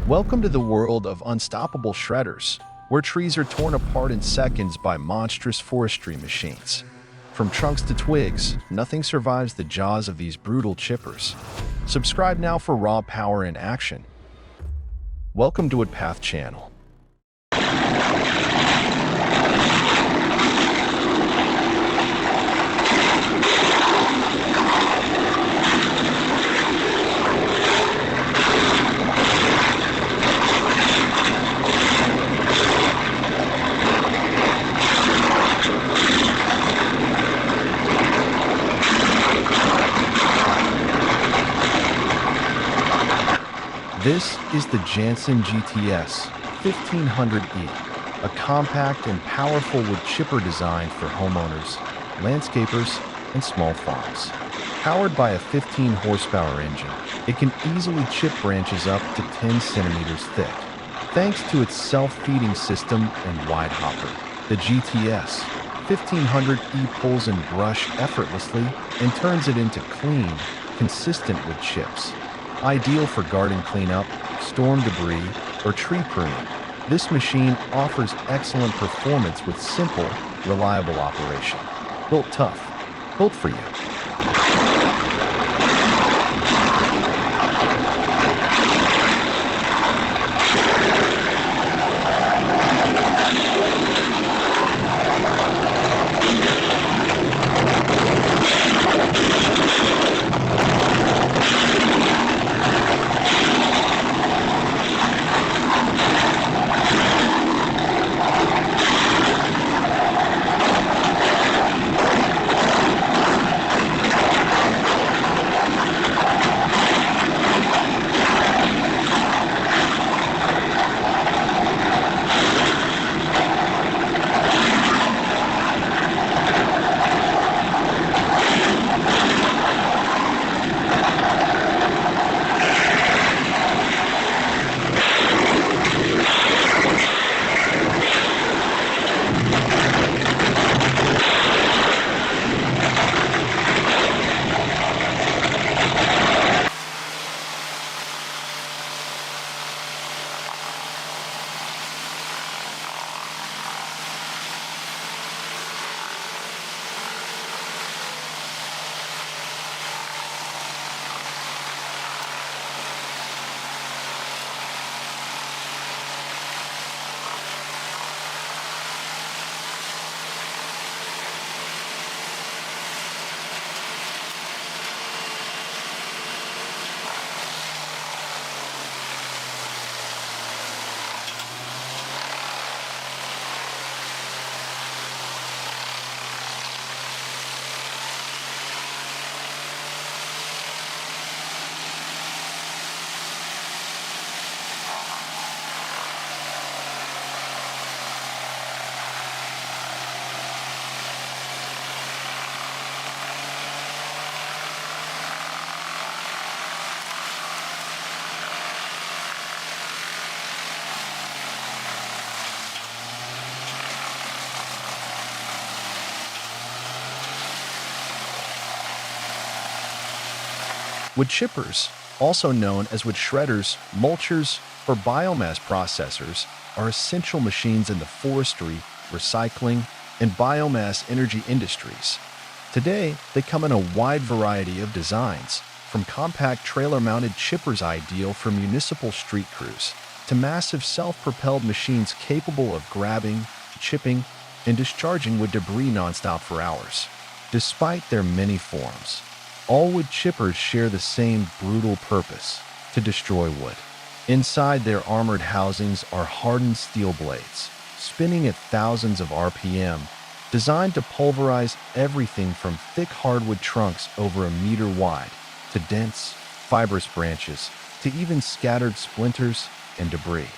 Welcome to the world of unstoppable shredders, where trees are torn apart in seconds by monstrous forestry machines. From trunks to twigs, nothing survives the jaws of these brutal chippers. Subscribe now for raw power in action. Welcome to Woodpath channel. This is the Jansen GTS 1500E, a compact and powerful wood chipper designed for homeowners, landscapers, and small farms. Powered by a 15 horsepower engine, it can easily chip branches up to 10 centimeters thick. Thanks to its self-feeding system and wide hopper, the GTS 1500E pulls and brush effortlessly and turns it into clean, consistent wood chips. Ideal for garden cleanup, storm debris, or tree pruning, this machine offers excellent performance with simple, reliable operation. Built tough, built for you. Wood chippers, also known as wood shredders, mulchers, or biomass processors, are essential machines in the forestry, recycling, and biomass energy industries. Today, they come in a wide variety of designs, from compact trailer-mounted chippers ideal for municipal street crews, to massive self-propelled machines capable of grabbing, chipping, and discharging wood debris nonstop for hours. Despite their many forms, all wood chippers share the same brutal purpose: to destroy wood. Inside their armored housings are hardened steel blades, spinning at thousands of RPM, designed to pulverize everything from thick hardwood trunks over a meter wide, to dense, fibrous branches, to even scattered splinters and debris.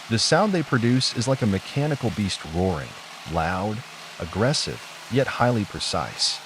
The sound they produce is like a mechanical beast roaring, loud, aggressive, yet highly precise.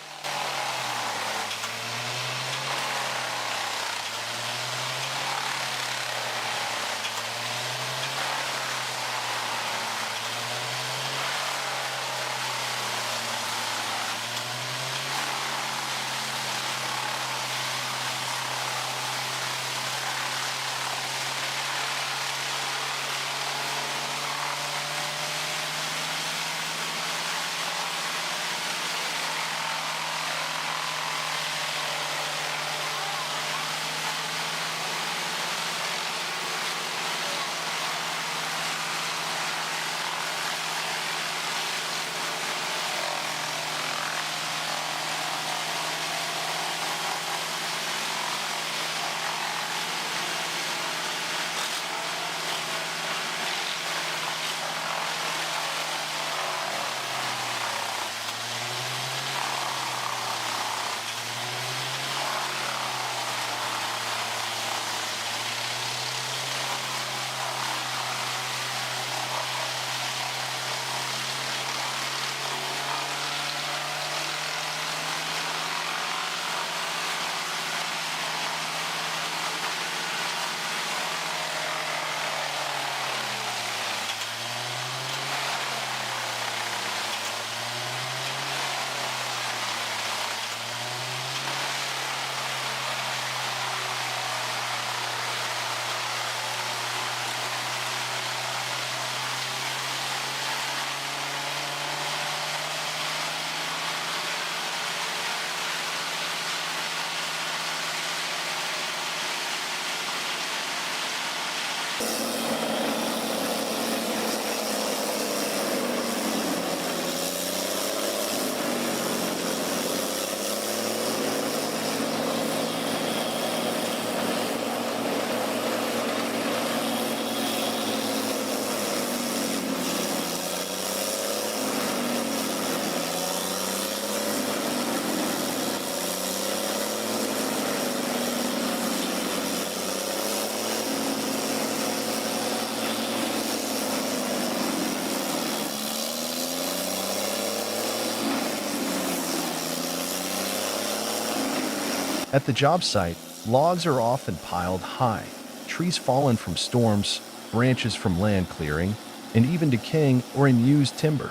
At the job site, logs are often piled high, trees fallen from storms, branches from land clearing, and even decaying or unused timber.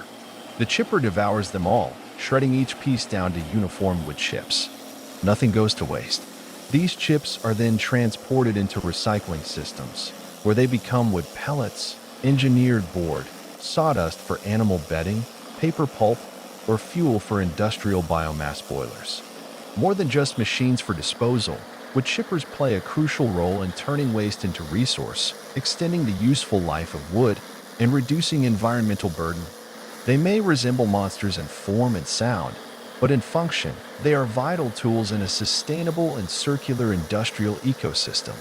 The chipper devours them all, shredding each piece down to uniform wood chips. Nothing goes to waste. These chips are then transported into recycling systems, where they become wood pellets, engineered board, sawdust for animal bedding, paper pulp, or fuel for industrial biomass boilers. More than just machines for disposal, wood chippers play a crucial role in turning waste into resource, extending the useful life of wood, and reducing environmental burden. They may resemble monsters in form and sound, but in function, they are vital tools in a sustainable and circular industrial ecosystem.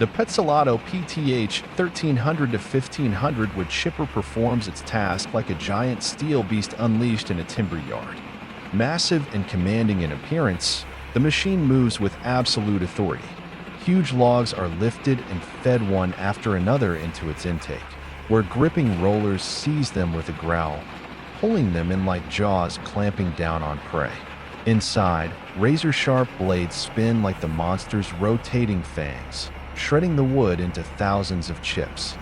The Petzolato PTH 1300 to 1500 wood chipper performs its task like a giant steel beast unleashed in a timber yard. Massive and commanding in appearance, the machine moves with absolute authority. Huge logs are lifted and fed one after another into its intake, where gripping rollers seize them with a growl, pulling them in like jaws clamping down on prey. Inside, razor-sharp blades spin like the monster's rotating fangs, shredding the wood into thousands of chips.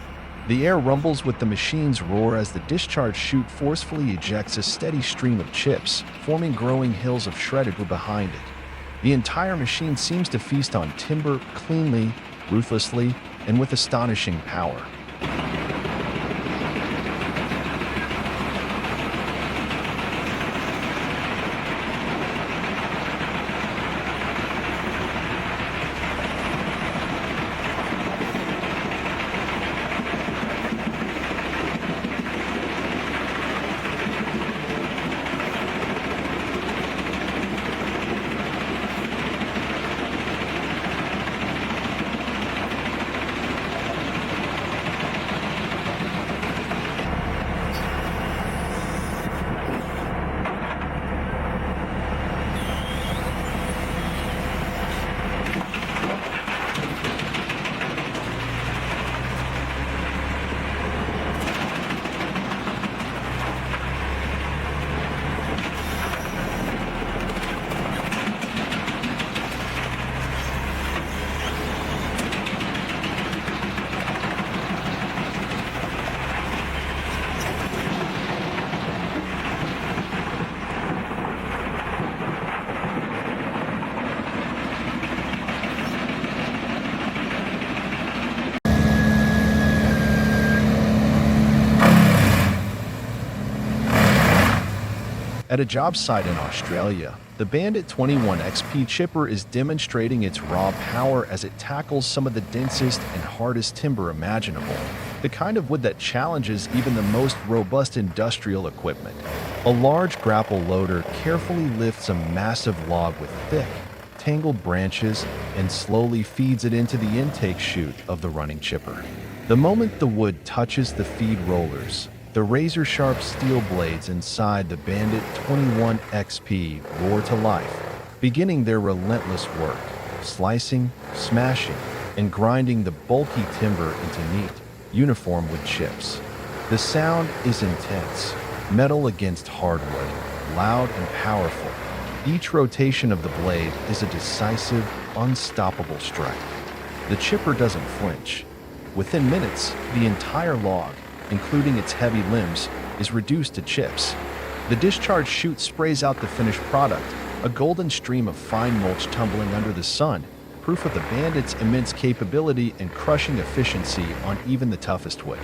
The air rumbles with the machine's roar as the discharge chute forcefully ejects a steady stream of chips, forming growing hills of shredded wood behind it. The entire machine seems to feast on timber cleanly, ruthlessly, and with astonishing power. At a job site in Australia, the Bandit 21 XP chipper is demonstrating its raw power as it tackles some of the densest and hardest timber imaginable, the kind of wood that challenges even the most robust industrial equipment. A large grapple loader carefully lifts a massive log with thick, tangled branches and slowly feeds it into the intake chute of the running chipper. The moment the wood touches the feed rollers, the razor-sharp steel blades inside the Bandit 21 XP roar to life, beginning their relentless work, slicing, smashing, and grinding the bulky timber into neat, uniform wood chips. The sound is intense, metal against hardwood, loud and powerful. Each rotation of the blade is a decisive, unstoppable strike. The chipper doesn't flinch. Within minutes, the entire log, including its heavy limbs, is reduced to chips. The discharge chute sprays out the finished product, a golden stream of fine mulch tumbling under the sun, proof of the Bandit's immense capability and crushing efficiency on even the toughest wood.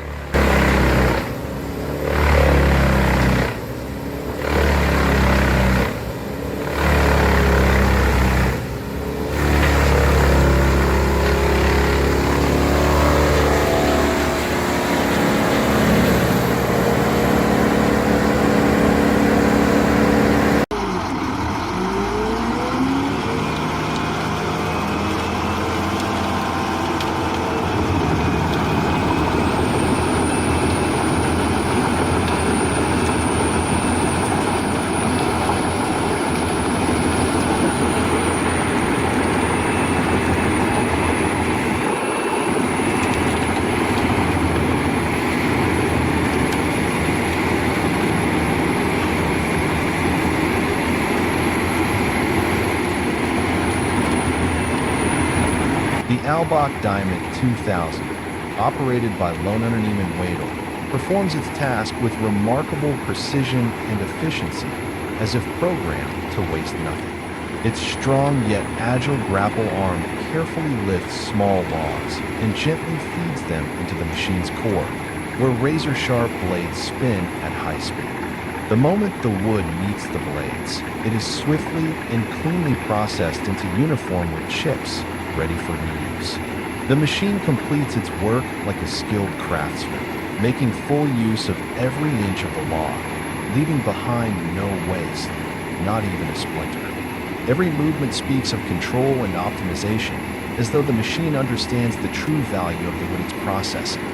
Albach Diamond 2000, operated by Lone Neiman Wadel, performs its task with remarkable precision and efficiency, as if programmed to waste nothing. Its strong yet agile grapple arm carefully lifts small logs and gently feeds them into the machine's core, where razor-sharp blades spin at high speed. The moment the wood meets the blades, it is swiftly and cleanly processed into uniform wood chips, ready for reuse. The machine completes its work like a skilled craftsman, making full use of every inch of the log, leaving behind no waste, not even a splinter. Every movement speaks of control and optimization, as though the machine understands the true value of the wood it's processing.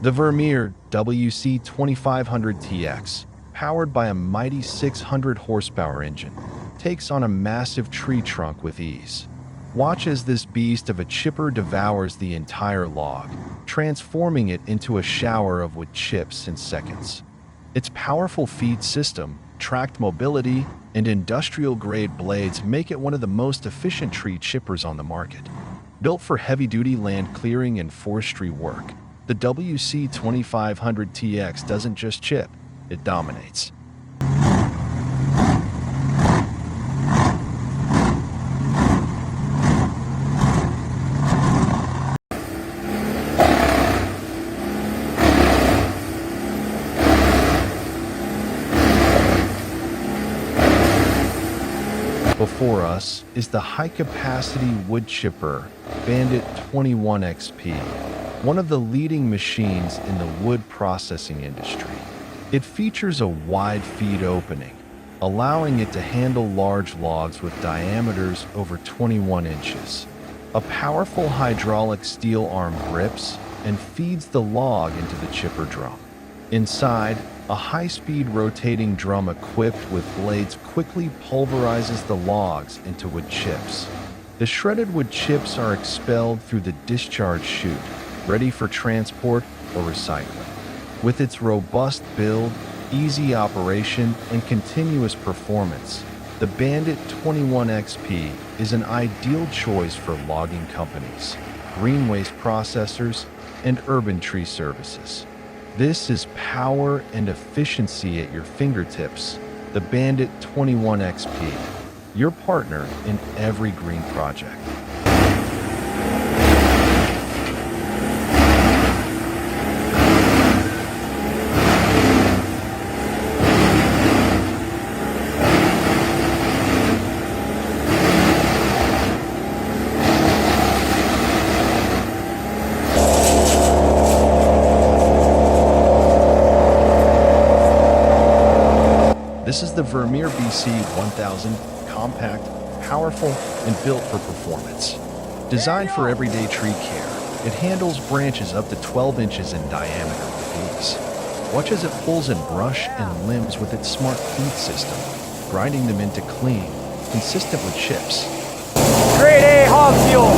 The Vermeer WC2500TX, powered by a mighty 600 horsepower engine, takes on a massive tree trunk with ease. Watch as this beast of a chipper devours the entire log, transforming it into a shower of wood chips in seconds. Its powerful feed system, tracked mobility, and industrial-grade blades make it one of the most efficient tree chippers on the market. Built for heavy-duty land clearing and forestry work, the WC2500TX doesn't just chip, it dominates. Before us is the high-capacity wood chipper Bandit 21XP, one of the leading machines in the wood processing industry. It features a wide feed opening, allowing it to handle large logs with diameters over 21 inches. A powerful hydraulic steel arm grips and feeds the log into the chipper drum. Inside, a high-speed rotating drum equipped with blades quickly pulverizes the logs into wood chips. The shredded wood chips are expelled through the discharge chute, ready for transport or recycling. With its robust build, easy operation, and continuous performance, the Bandit 21XP is an ideal choice for logging companies, green waste processors, and urban tree services. This is power and efficiency at your fingertips. The Bandit 21XP, your partner in every green project. This is the Vermeer BC 1000, compact, powerful, and built for performance. Designed for everyday tree care, it handles branches up to 12 inches in diameter with ease. Watch as it pulls in brush and limbs with its smart feed system, grinding them into clean, consistent wood chips. Grade A hog fuel.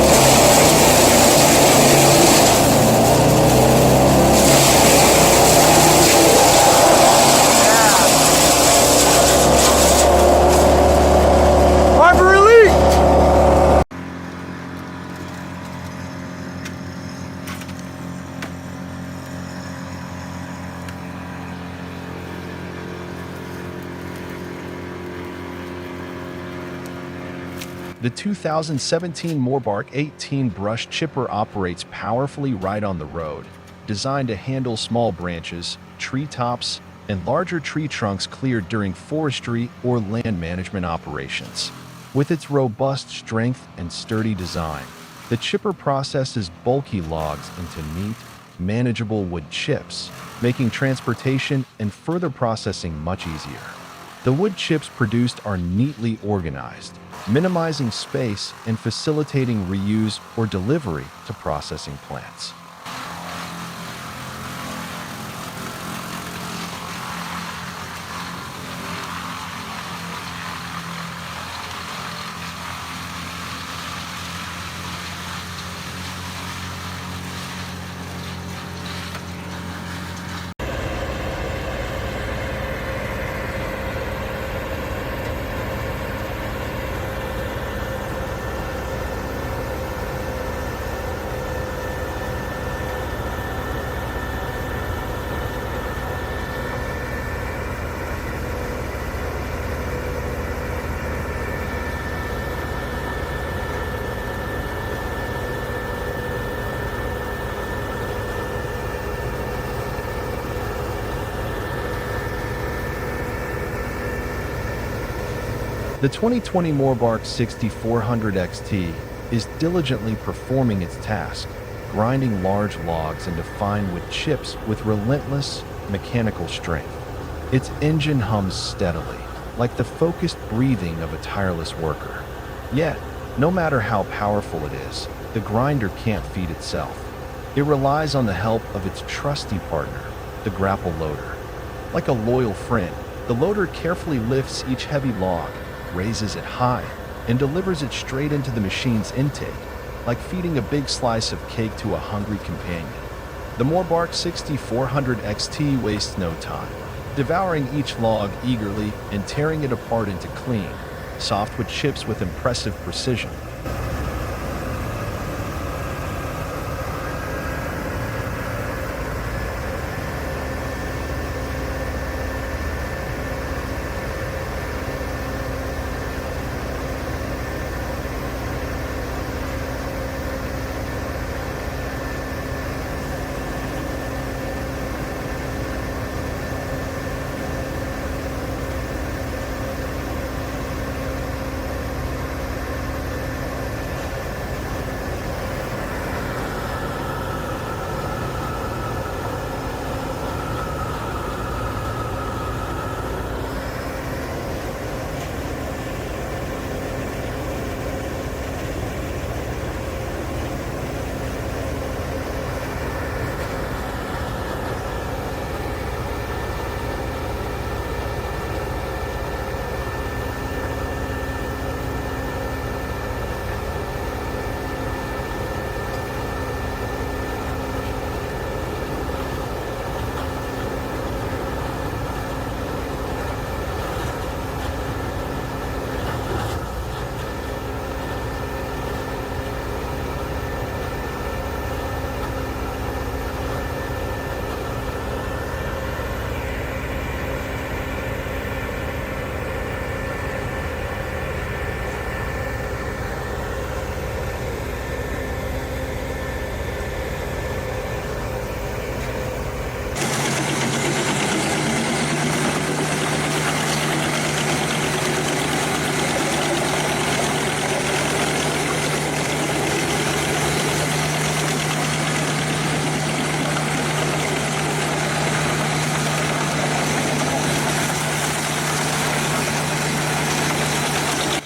The 2017 Morbark 18 brush chipper operates powerfully right on the road, designed to handle small branches, tree tops, and larger tree trunks cleared during forestry or land management operations. With its robust strength and sturdy design, the chipper processes bulky logs into neat, manageable wood chips, making transportation and further processing much easier. The wood chips produced are neatly organized, minimizing space and facilitating reuse or delivery to processing plants. The 2020 Morbark 6400 XT is diligently performing its task, grinding large logs into fine wood chips with relentless mechanical strength. Its engine hums steadily, like the focused breathing of a tireless worker. Yet, no matter how powerful it is, the grinder can't feed itself. It relies on the help of its trusty partner, the grapple loader. Like a loyal friend, the loader carefully lifts each heavy log, raises it high, and delivers it straight into the machine's intake, like feeding a big slice of cake to a hungry companion. The Morbark 6400 XT wastes no time, devouring each log eagerly and tearing it apart into clean, softwood chips with impressive precision.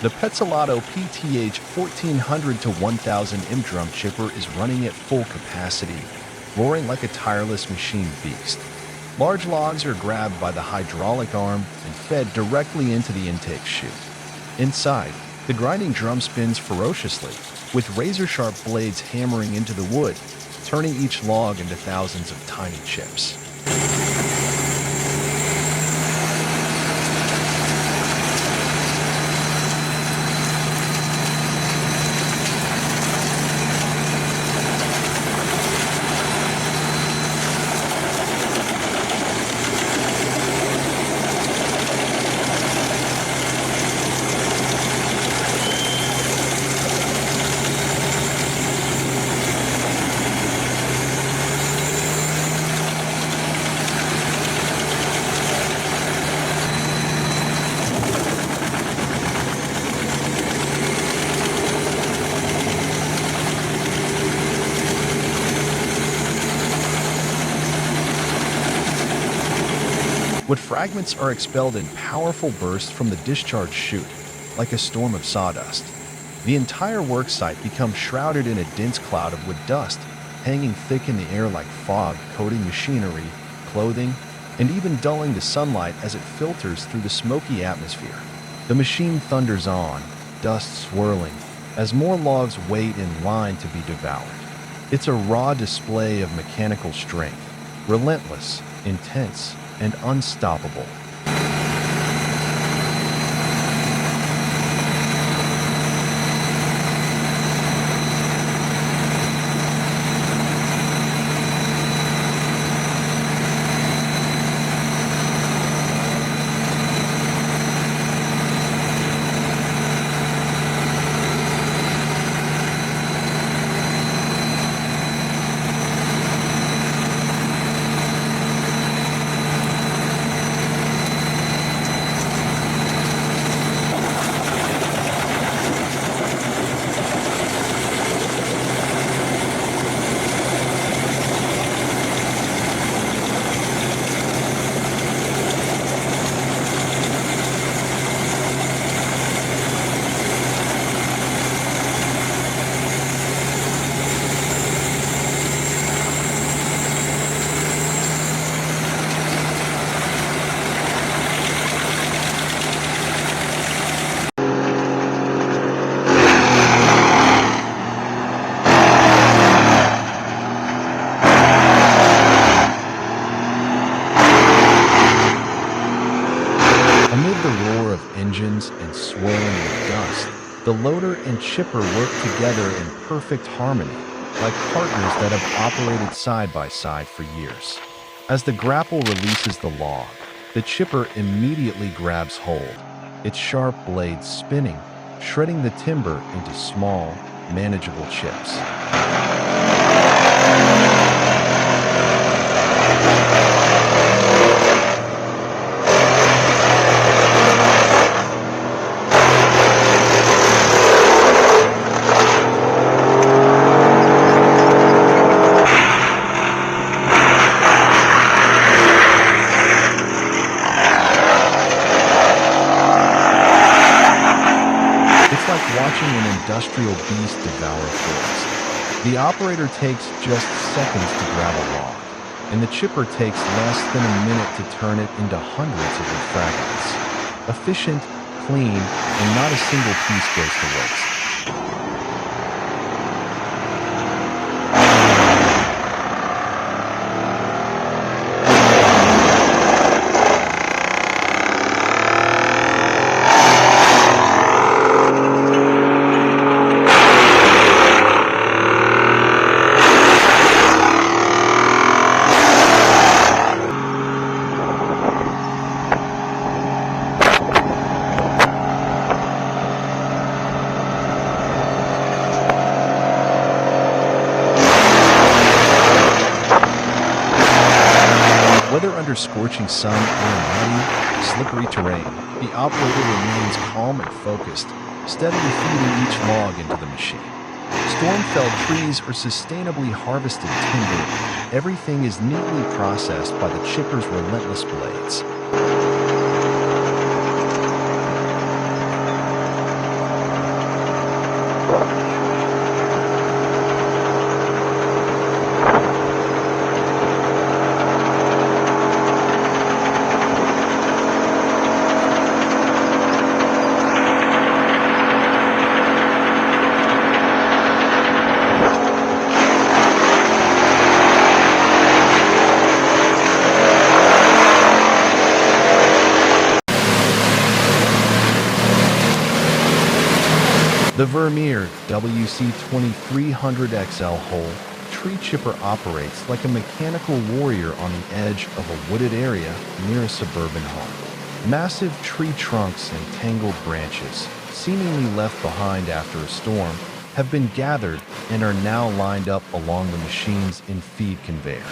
The Petzolato PTH 1400 to 1000 M drum chipper is running at full capacity, roaring like a tireless machine beast. Large logs are grabbed by the hydraulic arm and fed directly into the intake chute. Inside, the grinding drum spins ferociously, with razor-sharp blades hammering into the wood, turning each log into thousands of tiny chips. Wood fragments are expelled in powerful bursts from the discharge chute, like a storm of sawdust. The entire worksite becomes shrouded in a dense cloud of wood dust, hanging thick in the air like fog, coating machinery, clothing, and even dulling the sunlight as it filters through the smoky atmosphere. The machine thunders on, dust swirling, as more logs wait in line to be devoured. It's a raw display of mechanical strength, relentless, intense, and unstoppable. engines and swirling with dust, the loader and chipper work together in perfect harmony, like partners that have operated side by side for years. As the grapple releases the log, the chipper immediately grabs hold, its sharp blades spinning, shredding the timber into small, manageable chips. It's like watching an industrial beast devour a forest. The operator takes just seconds to grab a log, and the chipper takes less than a minute to turn it into hundreds of wood fragments. Efficient, clean, and not a single piece goes to waste. Whether under scorching sun or in muddy, slippery terrain, the operator remains calm and focused, steadily feeding each log into the machine. Storm-felled trees or sustainably harvested timber, everything is neatly processed by the chipper's relentless blades. The Vermeer WC2300XL Hole tree chipper operates like a mechanical warrior on the edge of a wooded area near a suburban home. Massive tree trunks and tangled branches, seemingly left behind after a storm, have been gathered and are now lined up along the machine's in-feed conveyor.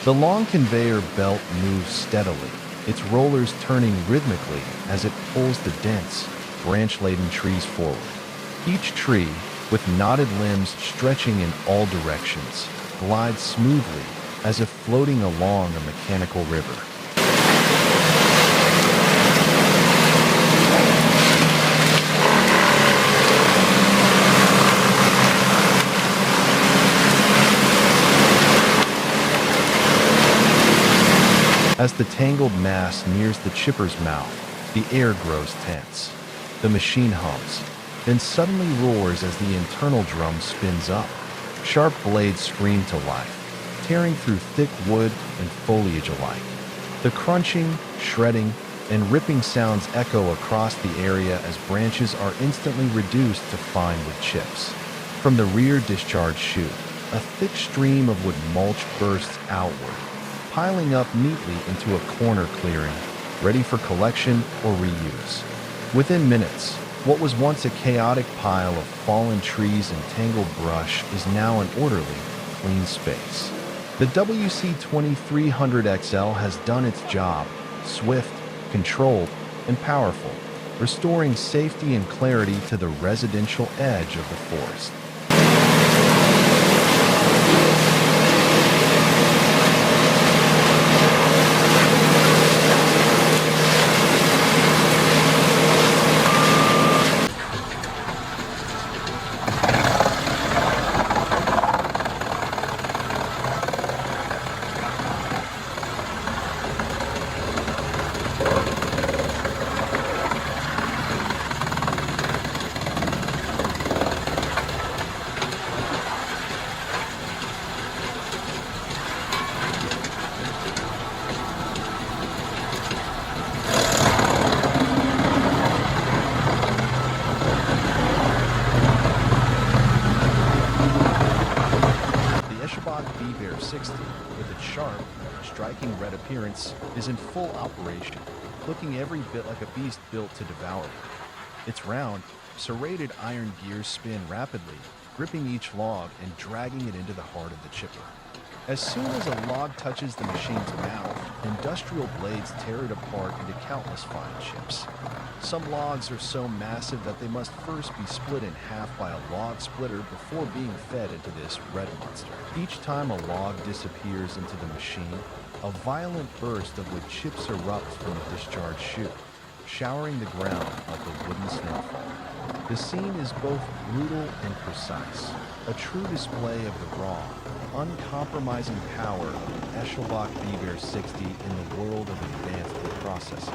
The long conveyor belt moves steadily, its rollers turning rhythmically as it pulls the dense, branch-laden trees forward. Each tree, with knotted limbs stretching in all directions, glides smoothly as if floating along a mechanical river. As the tangled mass nears the chipper's mouth, the air grows tense. The machine hums, then suddenly roars as the internal drum spins up. Sharp blades scream to life, tearing through thick wood and foliage alike. The crunching, shredding, and ripping sounds echo across the area as branches are instantly reduced to fine wood chips. From the rear discharge chute, a thick stream of wood mulch bursts outward, piling up neatly into a corner clearing, ready for collection or reuse. Within minutes, what was once a chaotic pile of fallen trees and tangled brush is now an orderly, clean space. The WC2300XL has done its job, swift, controlled, and powerful, restoring safety and clarity to the residential edge of the forest. red appearance, is in full operation, looking every bit like a beast built to devour you. Its round, serrated iron gears spin rapidly, gripping each log and dragging it into the heart of the chipper. As soon as a log touches the machine's mouth, industrial blades tear it apart into countless fine chips. Some logs are so massive that they must first be split in half by a log splitter before being fed into this red monster. Each time a log disappears into the machine, a violent burst of wood chips erupts from the discharged chute, showering the ground like a wooden snowfall. The scene is both brutal and precise, a true display of the raw, uncompromising power of the Eschelbach B-Bear 60 in the world of advanced wood processing.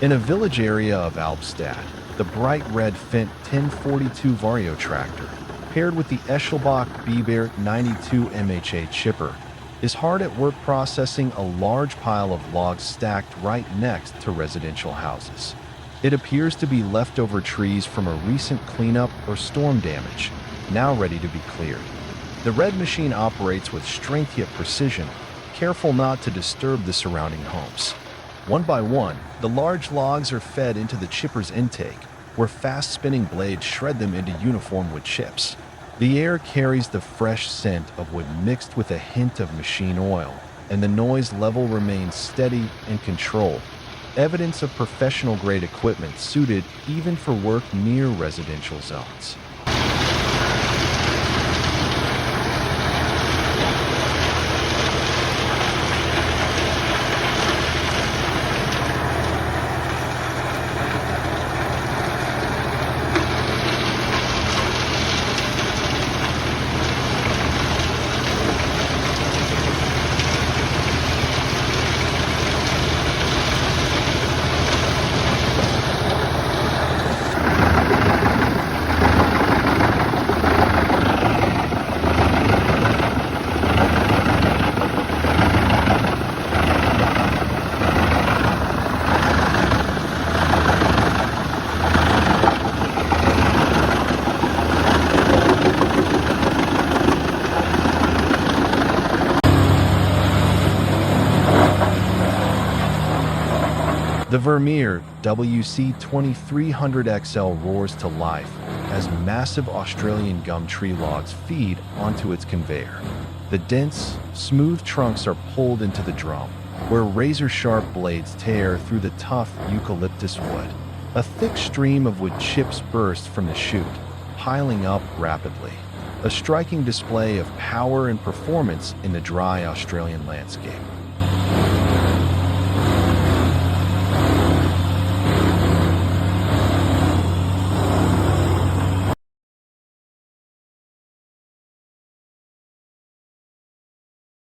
In a village area of Albstadt, the bright red Fendt 1042 Vario tractor, paired with the Eschelbach B-Bear 92 MHA chipper, is hard at work processing a large pile of logs stacked right next to residential houses. It appears to be leftover trees from a recent cleanup or storm damage, now ready to be cleared. The red machine operates with strength yet precision, careful not to disturb the surrounding homes. One by one, the large logs are fed into the chipper's intake, where fast-spinning blades shred them into uniform wood chips. The air carries the fresh scent of wood mixed with a hint of machine oil, and the noise level remains steady and controlled, evidence of professional-grade equipment suited even for work near residential zones. The Vermeer WC2300XL roars to life as massive Australian gum tree logs feed onto its conveyor. The dense, smooth trunks are pulled into the drum, where razor-sharp blades tear through the tough eucalyptus wood. A thick stream of wood chips burst from the chute, piling up rapidly, a striking display of power and performance in the dry Australian landscape.